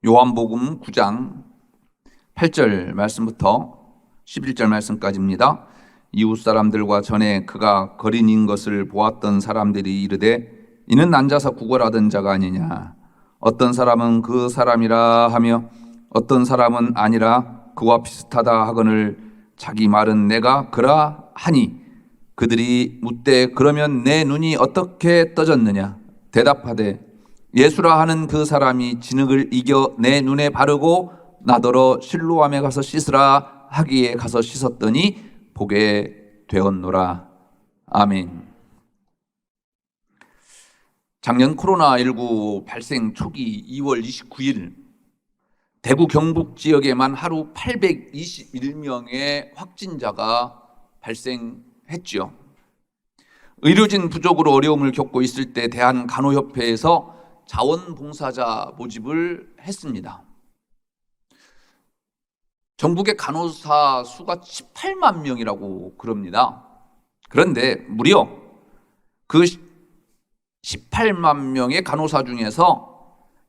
요한복음 9장 8절 말씀부터 11절 말씀까지입니다. 이웃 사람들과 전에 그가 거린인 것을 보았던 사람들이 이르되 이는 앉아서 구걸하던 자가 아니냐. 어떤 사람은 그 사람이라 하며 어떤 사람은 아니라 그와 비슷하다 하거늘 자기 말은 내가 그라 하니 그들이 묻되 그러면 내 눈이 어떻게 떠졌느냐. 대답하되 예수라 하는 그 사람이 진흙을 이겨 내 눈에 바르고 나더러 실로암에 가서 씻으라 하기에 가서 씻었더니 보게 되었노라. 아멘. 작년 코로나19 발생 초기 2월 29일 대구 경북 지역에만 하루 821명의 확진자가 발생했죠. 의료진 부족으로 어려움을 겪고 있을 때 대한간호협회에서 자원봉사자 모집을 했습니다. 전국의 간호사 수가 18만 명이라고 그럽니다. 그런데 무려 그 18만 명의 간호사 중에서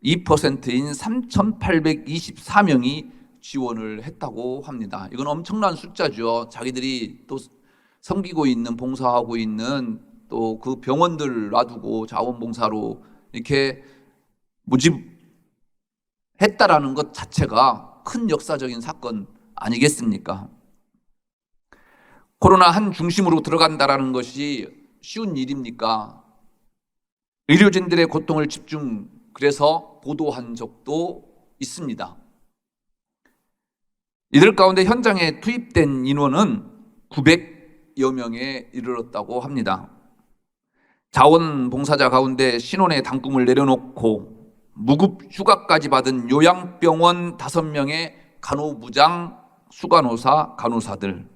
2%인 3,824명이 지원을 했다고 합니다. 이건 엄청난 숫자죠. 자기들이 또 섬기고 있는, 봉사하고 있는 또 그 병원들 놔두고 자원봉사로 이렇게 모집했다라는 것 자체가 큰 역사적인 사건 아니겠습니까? 코로나 한 중심으로 들어간다라는 것이 쉬운 일입니까? 의료진들의 고통을 그래서 보도한 적도 있습니다. 이들 가운데 현장에 투입된 인원은 900여 명에 이르렀다고 합니다. 자원봉사자 가운데 신혼의 단꿈을 내려놓고 무급 휴가까지 받은 요양병원 5명의 간호부장, 수간호사, 간호사들,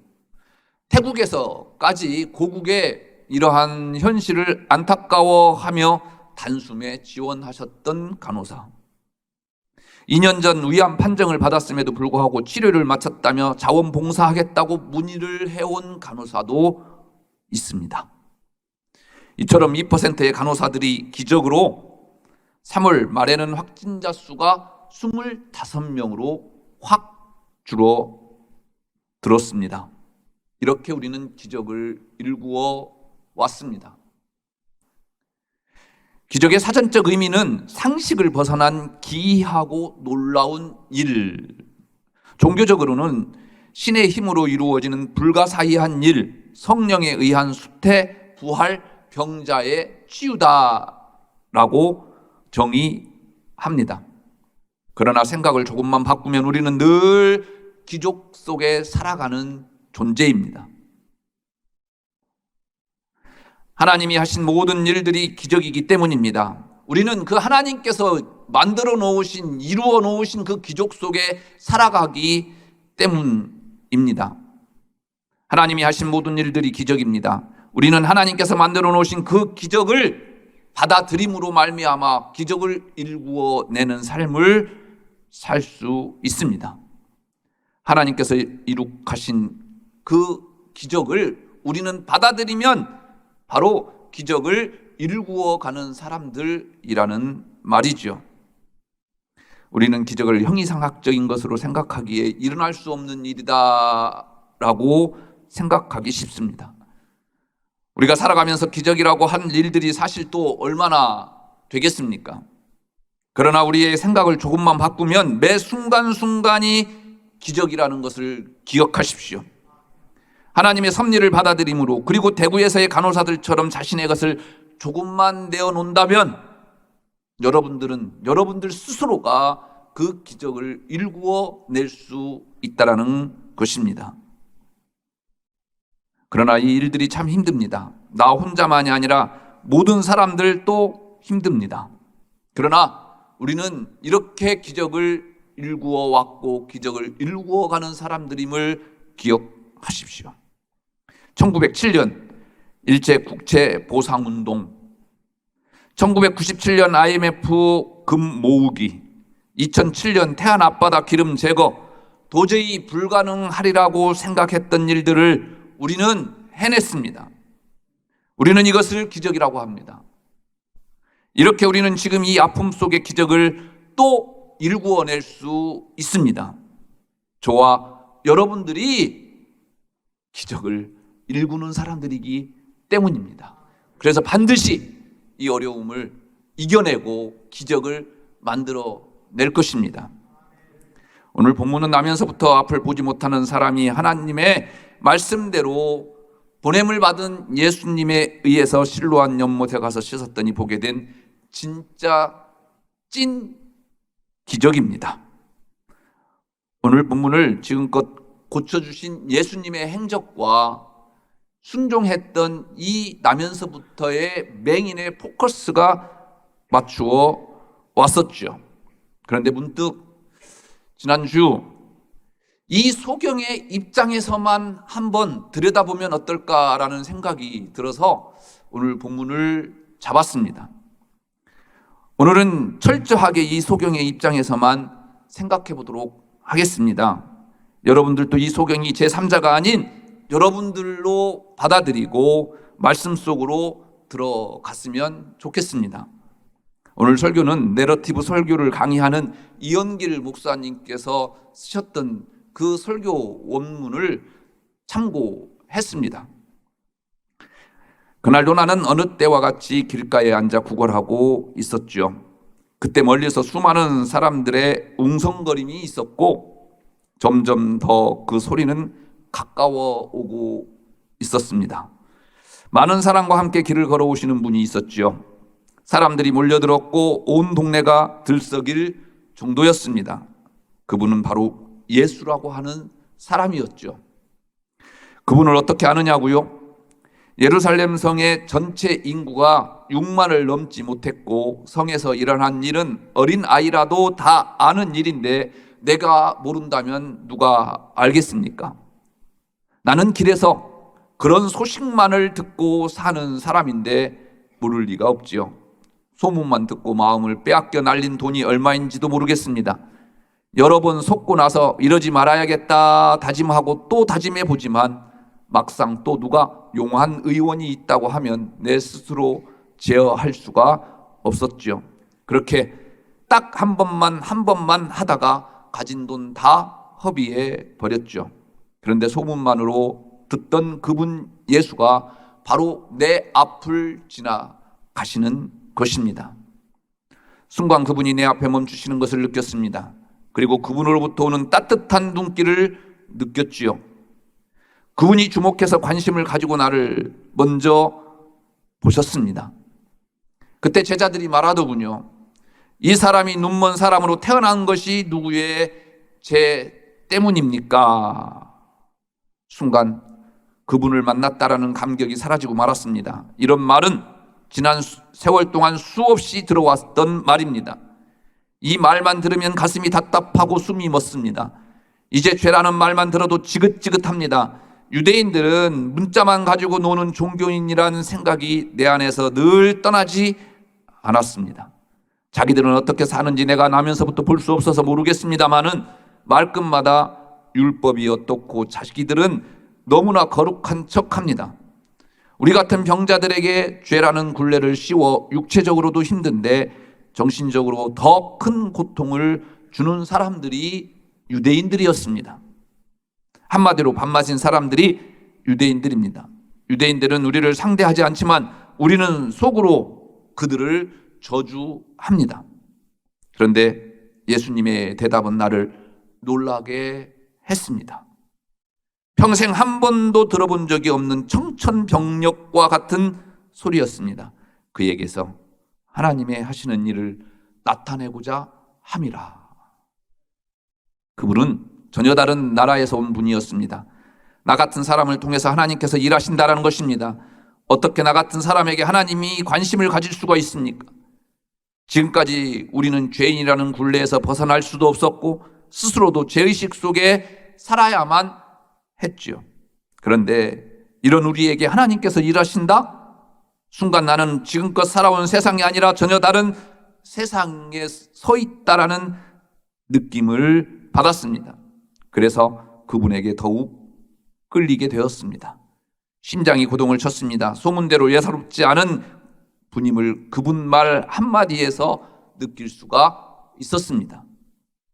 태국에서까지 고국의 이러한 현실을 안타까워하며 단숨에 지원하셨던 간호사, 2년 전 위암 판정을 받았음에도 불구하고 치료를 마쳤다며 자원봉사하겠다고 문의를 해온 간호사도 있습니다. 이처럼 2%의 간호사들이 기적으로 3월 말에는 확진자 수가 25명으로 확 줄어들었습니다. 이렇게 우리는 기적을 일구어 왔습니다. 기적의 사전적 의미는 상식을 벗어난 기이하고 놀라운 일, 종교적으로는 신의 힘으로 이루어지는 불가사의한 일, 성령에 의한 수태, 부활, 병자의 치유다라고 정의합니다. 그러나 생각을 조금만 바꾸면 우리는 늘 기적 속에 살아가는 존재입니다. 하나님이 하신 모든 일들이 기적이기 때문입니다. 우리는 그 하나님께서 만들어 놓으신, 이루어 놓으신 그 기적 속에 살아가기 때문입니다. 하나님이 하신 모든 일들이 기적입니다. 우리는 하나님께서 만들어 놓으신 그 기적을 받아들임으로 말미암아 기적을 일구어내는 삶을 살 수 있습니다. 하나님께서 이룩하신 그 기적을 우리는 받아들이면 바로 기적을 일구어가는 사람들이라는 말이죠. 우리는 기적을 형이상학적인 것으로 생각하기에 일어날 수 없는 일이다라고 생각하기 쉽습니다. 우리가 살아가면서 기적이라고 한 일들이 사실 또 얼마나 되겠습니까? 그러나 우리의 생각을 조금만 바꾸면 매 순간순간이 기적이라는 것을 기억하십시오. 하나님의 섭리를 받아들임으로, 그리고 대구에서의 간호사들처럼 자신의 것을 조금만 내어놓는다면 여러분들 스스로가 그 기적을 일구어 낼 수 있다라는 것입니다. 그러나 이 일들이 참 힘듭니다. 나 혼자만이 아니라 모든 사람들도 힘듭니다. 그러나 우리는 이렇게 기적을 일구어 왔고 기적을 일구어 가는 사람들임을 기억하십시오. 1907년 일제국채보상운동, 1997년 IMF 금 모으기, 2007년 태안 앞바다 기름 제거, 도저히 불가능하리라고 생각했던 일들을 우리는 해냈습니다. 우리는 이것을 기적이라고 합니다. 이렇게 우리는 지금 이 아픔 속의 기적을 또 일구어낼 수 있습니다. 저와 여러분들이 기적을 일구는 사람들이기 때문입니다. 그래서 반드시 이 어려움을 이겨내고 기적을 만들어낼 것입니다. 오늘 본문은 나면서부터 앞을 보지 못하는 사람이 하나님의 말씀대로 보냄을 받은 예수님에 의해서 실로암 연못에 가서 씻었더니 보게 된 진짜 찐 기적입니다. 오늘 본문을 지금껏 고쳐주신 예수님의 행적과 순종했던 이 나면서부터의 맹인의 포커스가 맞추어 왔었죠. 그런데 문득 지난주 이 소경의 입장에서만 한번 들여다보면 어떨까라는 생각이 들어서 오늘 본문을 잡았습니다. 오늘은 철저하게 이 소경의 입장에서만 생각해 보도록 하겠습니다. 여러분들도 이 소경이 제3자가 아닌 여러분들로 받아들이고 말씀 속으로 들어갔으면 좋겠습니다. 오늘 설교는 내러티브 설교를 강의하는 이현길 목사님께서 쓰셨던 그 설교 원문을 참고했습니다. 그날도 나는 어느 때와 같이 길가에 앉아 구걸하고 있었죠. 그때 멀리서 수많은 사람들의 웅성거림이 있었고 점점 더 그 소리는 가까워 오고 있었습니다. 많은 사람과 함께 길을 걸어오시는 분이 있었죠. 사람들이 몰려들었고 온 동네가 들썩일 정도였습니다. 그분은 바로 예수라고 하는 사람이었죠. 그분을 어떻게 아느냐고요? 예루살렘 성의 전체 인구가 6만을 넘지 못했고 성에서 일어난 일은 어린 아이라도 다 아는 일인데 내가 모른다면 누가 알겠습니까? 나는 길에서 그런 소식만을 듣고 사는 사람인데 모를 리가 없지요. 소문만 듣고 마음을 빼앗겨 날린 돈이 얼마인지도 모르겠습니다. 여러 번 속고 나서 이러지 말아야겠다 다짐하고 또 다짐해 보지만 막상 또 누가 용한 의원이 있다고 하면 내 스스로 제어할 수가 없었죠. 그렇게 딱 한 번만 하다가 가진 돈 다 허비해 버렸죠. 그런데 소문만으로 듣던 그분 예수가 바로 내 앞을 지나가시는 것입니다. 순간 그분이 내 앞에 멈추시는 것을 느꼈습니다. 그리고 그분으로부터 오는 따뜻한 눈길을 느꼈지요. 그분이 주목해서 관심을 가지고 나를 먼저 보셨습니다. 그때 제자들이 말하더군요. 이 사람이 눈먼 사람으로 태어난 것이 누구의 죄 때문입니까? 순간 그분을 만났다라는 감격이 사라지고 말았습니다. 이런 말은 지난 세월 동안 수없이 들어왔던 말입니다. 이 말만 들으면 가슴이 답답하고 숨이 멎습니다. 이제 죄라는 말만 들어도 지긋지긋합니다. 유대인들은 문자만 가지고 노는 종교인이라는 생각이 내 안에서 늘 떠나지 않았습니다. 자기들은 어떻게 사는지 내가 나면서부터 볼 수 없어서 모르겠습니다마는 말끝마다 율법이 어떻고 자기들은 너무나 거룩한 척합니다. 우리 같은 병자들에게 죄라는 굴레를 씌워 육체적으로도 힘든데 정신적으로 더 큰 고통을 주는 사람들이 유대인들이었습니다. 한마디로 밥 마신 사람들이 유대인들입니다. 유대인들은 우리를 상대하지 않지만 우리는 속으로 그들을 저주합니다. 그런데 예수님의 대답은 나를 놀라게 했습니다. 평생 한 번도 들어본 적이 없는 청천벽력과 같은 소리였습니다. 그에게서 하나님의 하시는 일을 나타내고자 함이라. 그분은 전혀 다른 나라에서 온 분이었습니다. 나 같은 사람을 통해서 하나님께서 일하신다라는 것입니다. 어떻게 나 같은 사람에게 하나님이 관심을 가질 수가 있습니까? 지금까지 우리는 죄인이라는 굴레에서 벗어날 수도 없었고 스스로도 죄의식 속에 살아야만 했지요. 그런데 이런 우리에게 하나님께서 일하신다? 순간 나는 지금껏 살아온 세상이 아니라 전혀 다른 세상에 서 있다라는 느낌을 받았습니다. 그래서 그분에게 더욱 끌리게 되었습니다. 심장이 고동을 쳤습니다. 소문대로 예사롭지 않은 분임을 그분 말 한마디에서 느낄 수가 있었습니다.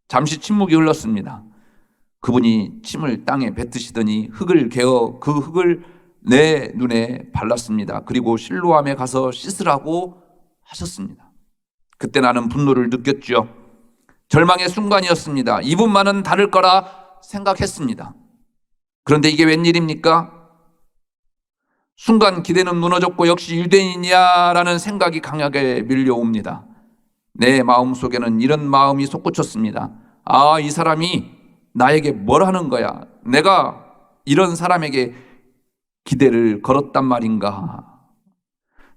잠시 침묵이 흘렀습니다. 그분이 침을 땅에 뱉으시더니 흙을 개어 그 흙을 내 눈에 발랐습니다. 그리고 실로암에 가서 씻으라고 하셨습니다. 그때 나는 분노를 느꼈죠. 절망의 순간이었습니다. 이분만은 다를 거라 생각했습니다. 그런데 이게 웬일입니까? 순간 기대는 무너졌고 역시 유대인이야라는 생각이 강하게 밀려옵니다. 내 마음속에는 이런 마음이 솟구쳤습니다. 아, 이 사람이 나에게 뭘 하는 거야? 내가 이런 사람에게 기대를 걸었단 말인가?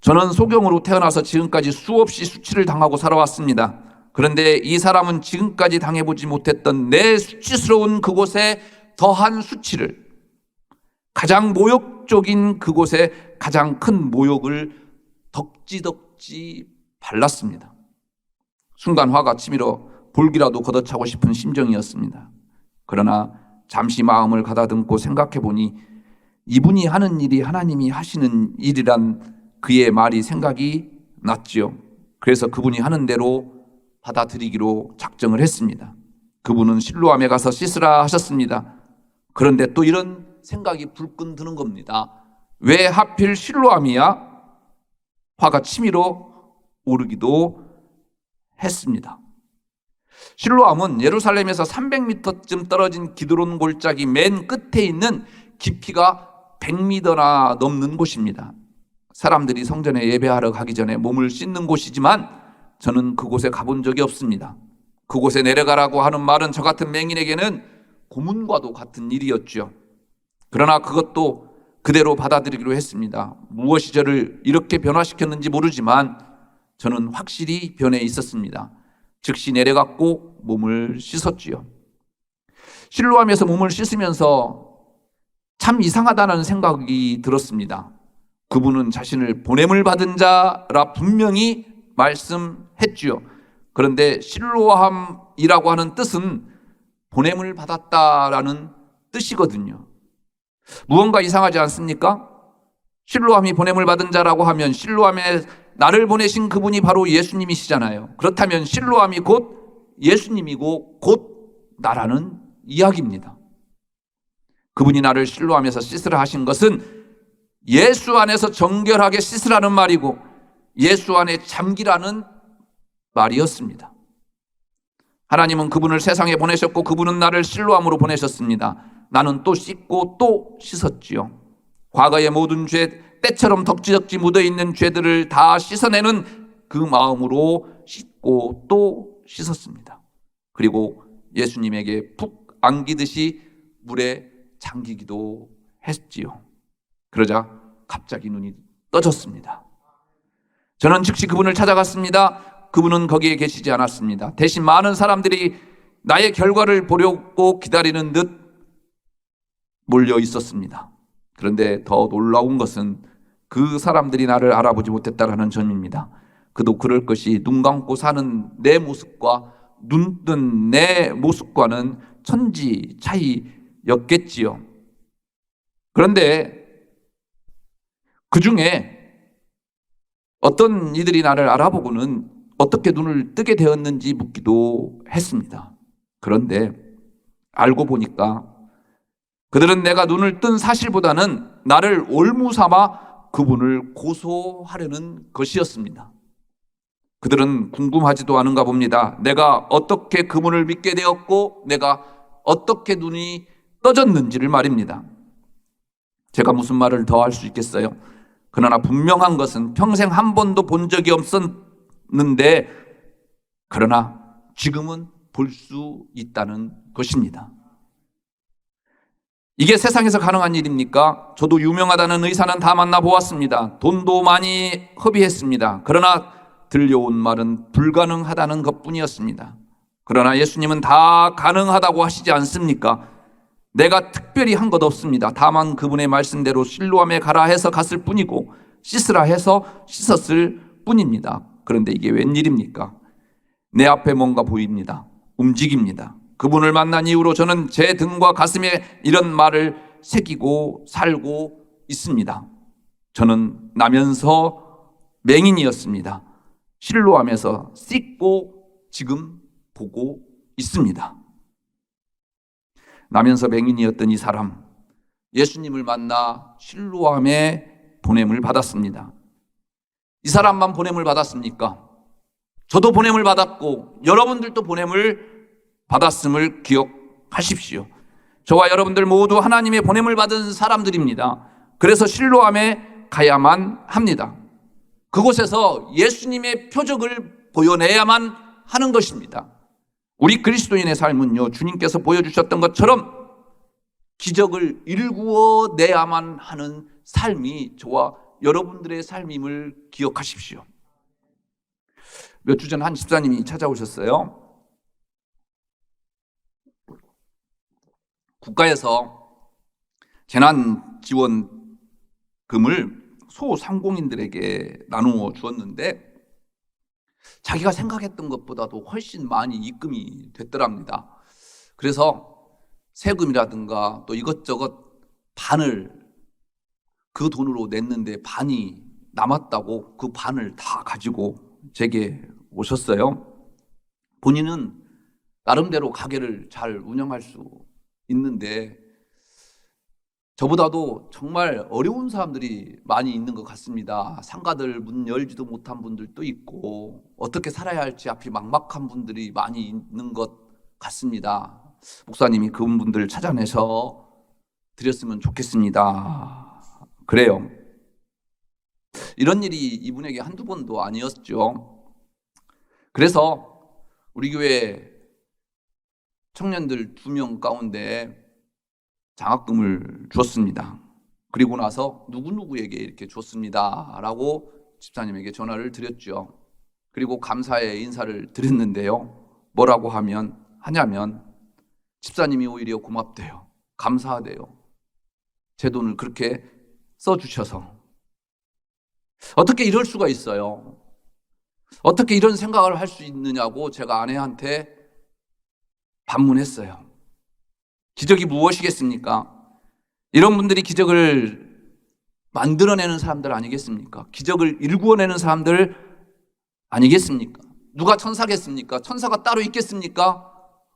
저는 소경으로 태어나서 지금까지 수없이 수치를 당하고 살아왔습니다. 그런데 이 사람은 지금까지 당해보지 못했던 내 수치스러운 그곳에 더한 수치를, 가장 모욕적인 그곳에 가장 큰 모욕을 덕지덕지 발랐습니다. 순간 화가 치밀어 볼기라도 걷어차고 싶은 심정이었습니다. 그러나 잠시 마음을 가다듬고 생각해 보니 이분이 하는 일이 하나님이 하시는 일이란 그의 말이 생각이 났지요. 그래서 그분이 하는 대로 받아들이기로 작정을 했습니다. 그분은 실로암에 가서 씻으라 하셨습니다. 그런데 또 이런 생각이 불끈 드는 겁니다. 왜 하필 실로암이야? 화가 치밀어 오르기도 했습니다. 실로암은 예루살렘에서 300m쯤 떨어진 기드론 골짜기 맨 끝에 있는 깊이가 100m나 넘는 곳입니다. 사람들이 성전에 예배하러 가기 전에 몸을 씻는 곳이지만 저는 그곳에 가본 적이 없습니다. 그곳에 내려가라고 하는 말은 저 같은 맹인에게는 고문과도 같은 일이었죠. 그러나 그것도 그대로 받아들이기로 했습니다. 무엇이 저를 이렇게 변화시켰는지 모르지만 저는 확실히 변해 있었습니다. 즉시 내려갔고 몸을 씻었지요. 실로암에서 몸을 씻으면서 참 이상하다는 생각이 들었습니다. 그분은 자신을 보냄을 받은 자라 분명히 말씀했지요. 그런데 실로암이라고 하는 뜻은 보냄을 받았다라는 뜻이거든요. 무언가 이상하지 않습니까? 실로암이 보냄을 받은 자라고 하면 실로암에 나를 보내신 그분이 바로 예수님이시잖아요. 그렇다면 실로암이 곧 예수님이고 곧 나라는 이야기입니다. 그분이 나를 실로암에서 씻으라 하신 것은 예수 안에서 정결하게 씻으라는 말이고 예수 안에 잠기라는 말이었습니다. 하나님은 그분을 세상에 보내셨고 그분은 나를 실로암으로 보내셨습니다. 나는 또 씻고 또 씻었지요. 과거의 모든 죄, 때처럼 덕지덕지 묻어있는 죄들을 다 씻어내는 그 마음으로 씻고 또 씻었습니다. 그리고 예수님에게 푹 안기듯이 물에 잠기기도 했지요. 그러자 갑자기 눈이 떠졌습니다. 저는 즉시 그분을 찾아갔습니다. 그분은 거기에 계시지 않았습니다. 대신 많은 사람들이 나의 결과를 보려고 기다리는 듯 몰려 있었습니다. 그런데 더 놀라운 것은 그 사람들이 나를 알아보지 못했다라는 점입니다. 그도 그럴 것이 눈 감고 사는 내 모습과 눈 뜬 내 모습과는 천지 차이였겠지요. 그런데 그 중에 어떤 이들이 나를 알아보고는 어떻게 눈을 뜨게 되었는지 묻기도 했습니다. 그런데 알고 보니까 그들은 내가 눈을 뜬 사실보다는 나를 올무삼아 그분을 고소하려는 것이었습니다. 그들은 궁금하지도 않은가 봅니다. 내가 어떻게 그분을 믿게 되었고 내가 어떻게 눈이 떠졌는지를 말입니다. 제가 무슨 말을 더 할 수 있겠어요? 그러나 분명한 것은 평생 한 번도 본 적이 없었는데 그러나 지금은 볼 수 있다는 것입니다. 이게 세상에서 가능한 일입니까? 저도 유명하다는 의사는 다 만나보았습니다. 돈도 많이 허비했습니다. 그러나 들려온 말은 불가능하다는 것뿐이었습니다. 그러나 예수님은 다 가능하다고 하시지 않습니까? 내가 특별히 한 것 없습니다. 다만 그분의 말씀대로 실로암에 가라 해서 갔을 뿐이고 씻으라 해서 씻었을 뿐입니다. 그런데 이게 웬일입니까? 내 앞에 뭔가 보입니다. 움직입니다. 그분을 만난 이후로 저는 제 등과 가슴에 이런 말을 새기고 살고 있습니다. 저는 나면서 맹인이었습니다. 실로암에서 씻고 지금 보고 있습니다. 나면서 맹인이었던 이 사람, 예수님을 만나 실로암에 보냄을 받았습니다. 이 사람만 보냄을 받았습니까? 저도 보냄을 받았고 여러분들도 보냄을 받았음을 기억하십시오. 저와 여러분들 모두 하나님의 보냄을 받은 사람들입니다. 그래서 실로암에 가야만 합니다. 그곳에서 예수님의 표적을 보여내야만 하는 것입니다. 우리 그리스도인의 삶은요, 주님께서 보여주셨던 것처럼 기적을 일구어내야만 하는 삶이 저와 여러분들의 삶임을 기억하십시오. 몇 주 전 한 집사님이 찾아오셨어요. 국가에서 재난지원금을 소상공인들에게 나누어 주었는데 자기가 생각했던 것보다도 훨씬 많이 입금이 됐더랍니다. 그래서 세금이라든가 또 이것저것 반을 그 돈으로 냈는데 반이 남았다고 그 반을 다 가지고 제게 오셨어요. 본인은 나름대로 가게를 잘 운영할 수 있는데 저보다도 정말 어려운 사람들이 많이 있는 것 같습니다. 상가들 문 열지도 못한 분들도 있고 어떻게 살아야 할지 앞이 막막한 분들이 많이 있는 것 같습니다. 목사님이 그분들 찾아내서 드렸으면 좋겠습니다. 그래요. 이런 일이 이분에게 한두 번도 아니었죠. 그래서 우리 교회 청년들 2명 가운데 장학금을 줬습니다. 그리고 나서 누구누구에게 이렇게 줬습니다 라고 집사님에게 전화를 드렸죠. 그리고 감사의 인사를 드렸는데요, 뭐라고 하냐면 집사님이 오히려 고맙대요. 감사하대요. 제 돈을 그렇게 써주셔서. 어떻게 이럴 수가 있어요? 어떻게 이런 생각을 할 수 있느냐고 제가 아내한테 반문했어요. 기적이 무엇이겠습니까? 이런 분들이 기적을 만들어내는 사람들 아니겠습니까? 기적을 일구어내는 사람들 아니겠습니까? 누가 천사겠습니까? 천사가 따로 있겠습니까?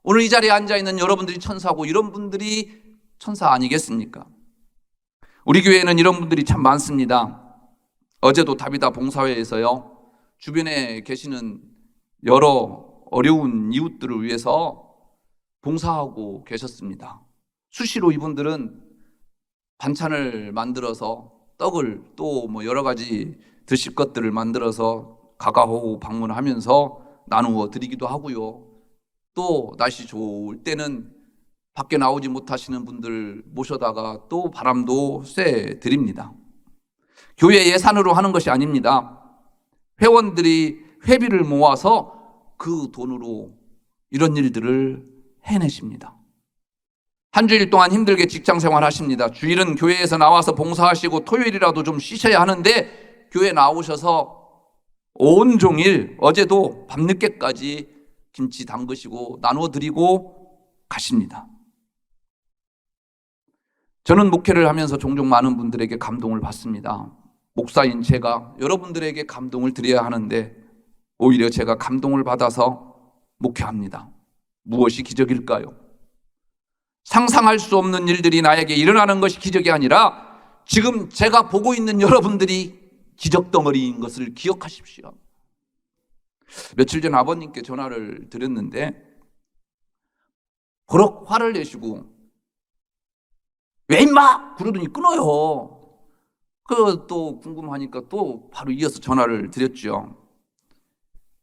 오늘 이 자리에 앉아있는 여러분들이 천사고 이런 분들이 천사 아니겠습니까? 우리 교회에는 이런 분들이 참 많습니다. 어제도 다비다 봉사회에서요, 주변에 계시는 여러 어려운 이웃들을 위해서 봉사하고 계셨습니다. 수시로 이분들은 반찬을 만들어서 떡을 또 여러 가지 드실 것들을 만들어서 가가호호 방문하면서 나누어 드리기도 하고요. 또 날씨 좋을 때는 밖에 나오지 못하시는 분들 모셔다가 또 바람도 쐬 드립니다. 교회 예산으로 하는 것이 아닙니다. 회원들이 회비를 모아서 그 돈으로 이런 일들을 해내십니다. 한 주일 동안 힘들게 직장 생활 하십니다. 주일은 교회에서 나와서 봉사하시고 토요일이라도 좀 쉬셔야 하는데 교회 나오셔서 온종일, 어제도 밤늦게까지 김치 담그시고 나누어 드리고 가십니다. 저는 목회를 하면서 종종 많은 분들에게 감동을 받습니다. 목사인 제가 여러분들에게 감동을 드려야 하는데 오히려 제가 감동을 받아서 목회합니다. 무엇이 기적일까요? 상상할 수 없는 일들이 나에게 일어나는 것이 기적이 아니라 지금 제가 보고 있는 여러분들이 기적 덩어리인 것을 기억하십시오. 며칠 전 아버님께 전화를 드렸는데 버럭 화를 내시고 왜 임마! 그러더니 끊어요. 또 궁금하니까 또 바로 이어서 전화를 드렸죠.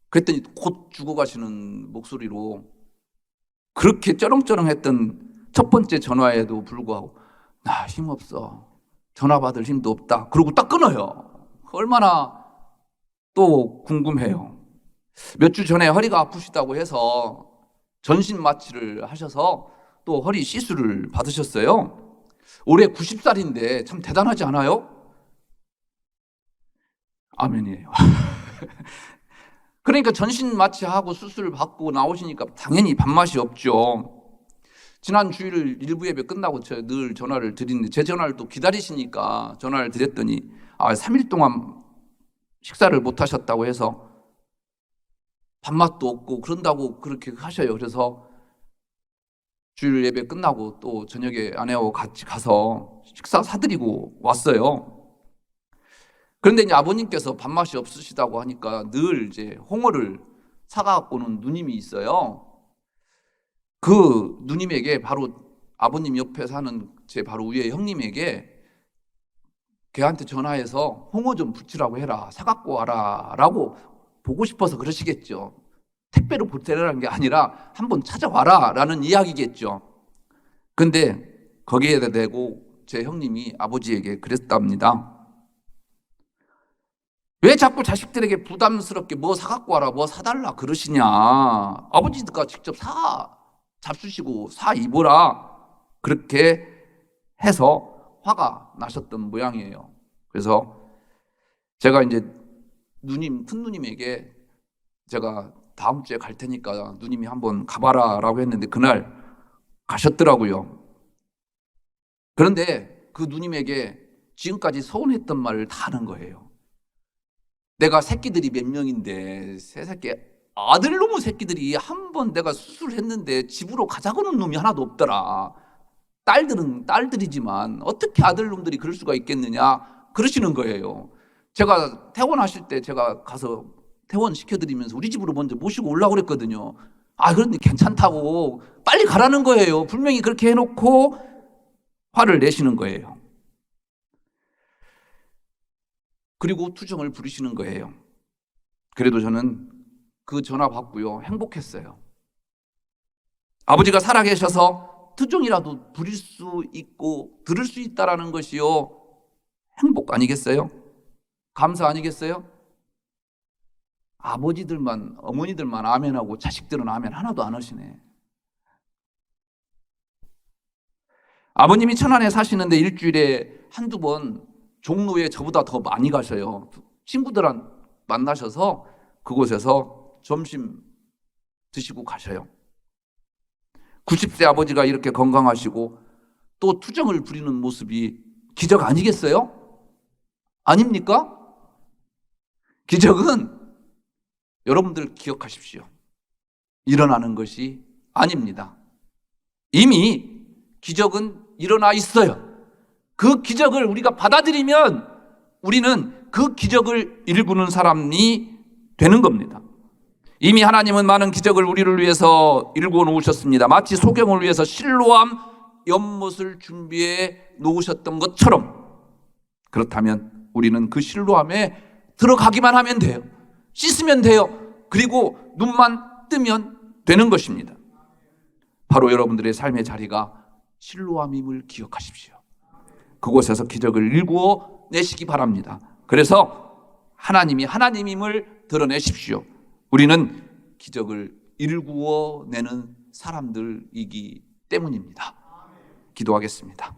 그랬더니 곧 죽어가시는 목소리로 그렇게 쩌렁쩌렁했던 첫 번째 전화에도 불구하고 나 힘없어. 전화 받을 힘도 없다. 그러고 딱 끊어요. 얼마나 또 궁금해요. 몇 주 전에 허리가 아프시다고 해서 전신 마취를 하셔서 또 허리 시술을 받으셨어요. 올해 90살인데 참 대단하지 않아요? 아멘이에요. 그러니까 전신 마취하고 수술 받고 나오시니까 당연히 밥맛이 없죠. 지난 주일 일부 예배 끝나고 제가 늘 전화를 드리는데 제 전화를 또 기다리시니까 전화를 드렸더니 3일 동안 식사를 못 하셨다고 해서 밥맛도 없고 그런다고 그렇게 하셔요. 그래서 주일 예배 끝나고 또 저녁에 아내하고 같이 가서 식사 사드리고 왔어요. 그런데 이제 아버님께서 밥맛이 없으시다고 하니까 늘 이제 홍어를 사갖고 오는 누님이 있어요. 그 누님에게 바로 아버님 옆에 사는 제 바로 위에 형님에게 걔한테 전화해서 홍어 좀 부치라고 해라, 사갖고 와라 라고 보고 싶어서 그러시겠죠. 택배로 보내라는 게 아니라 한번 찾아와라 라는 이야기겠죠. 근데 거기에다 대고 제 형님이 아버지에게 그랬답니다. 왜 자꾸 자식들에게 부담스럽게 뭐 사갖고 와라, 뭐 사달라 그러시냐. 아버지가 직접 잡수시고 사 입어라. 그렇게 해서 화가 나셨던 모양이에요. 그래서 제가 이제 큰 누님에게 제가 다음 주에 갈 테니까 누님이 한번 가봐라 라고 했는데 그날 가셨더라고요. 그런데 그 누님에게 지금까지 서운했던 말을 다 하는 거예요. 내가 새끼들이 몇 명인데 세 새끼 아들놈의 새끼들이 한 번 내가 수술했는데 집으로 가자고는 놈이 하나도 없더라. 딸들은 딸들이지만 어떻게 아들놈들이 그럴 수가 있겠느냐 그러시는 거예요. 제가 퇴원하실 때 제가 가서 퇴원 시켜드리면서 우리 집으로 먼저 모시고 오려고 그랬거든요. 그런데 괜찮다고 빨리 가라는 거예요. 분명히 그렇게 해놓고 화를 내시는 거예요. 그리고 투정을 부리시는 거예요. 그래도 저는 그 전화 받고요 행복했어요. 아버지가 살아계셔서 투정이라도 부릴 수 있고 들을 수 있다라는 것이요 행복 아니겠어요? 감사 아니겠어요? 아버지들만 어머니들만 아멘하고 자식들은 아멘 하나도 안 하시네. 아버님이 천안에 사시는데 일주일에 한두 번 종로에 저보다 더 많이 가셔요. 친구들 만나셔서 그곳에서 점심 드시고 가셔요. 90세 아버지가 이렇게 건강하시고 또 투정을 부리는 모습이 기적 아니겠어요? 아닙니까? 기적은 여러분들 기억하십시오. 일어나는 것이 아닙니다. 이미 기적은 일어나 있어요. 그 기적을 우리가 받아들이면 우리는 그 기적을 일구는 사람이 되는 겁니다. 이미 하나님은 많은 기적을 우리를 위해서 일구어 놓으셨습니다. 마치 소경을 위해서 실로암 연못을 준비해 놓으셨던 것처럼 그렇다면 우리는 그 실로암에 들어가기만 하면 돼요. 씻으면 돼요. 그리고 눈만 뜨면 되는 것입니다. 바로 여러분들의 삶의 자리가 실로암임을 기억하십시오. 그곳에서 기적을 일구어 내시기 바랍니다. 그래서 하나님이 하나님임을 드러내십시오. 우리는 기적을 일구어 내는 사람들이기 때문입니다. 기도하겠습니다.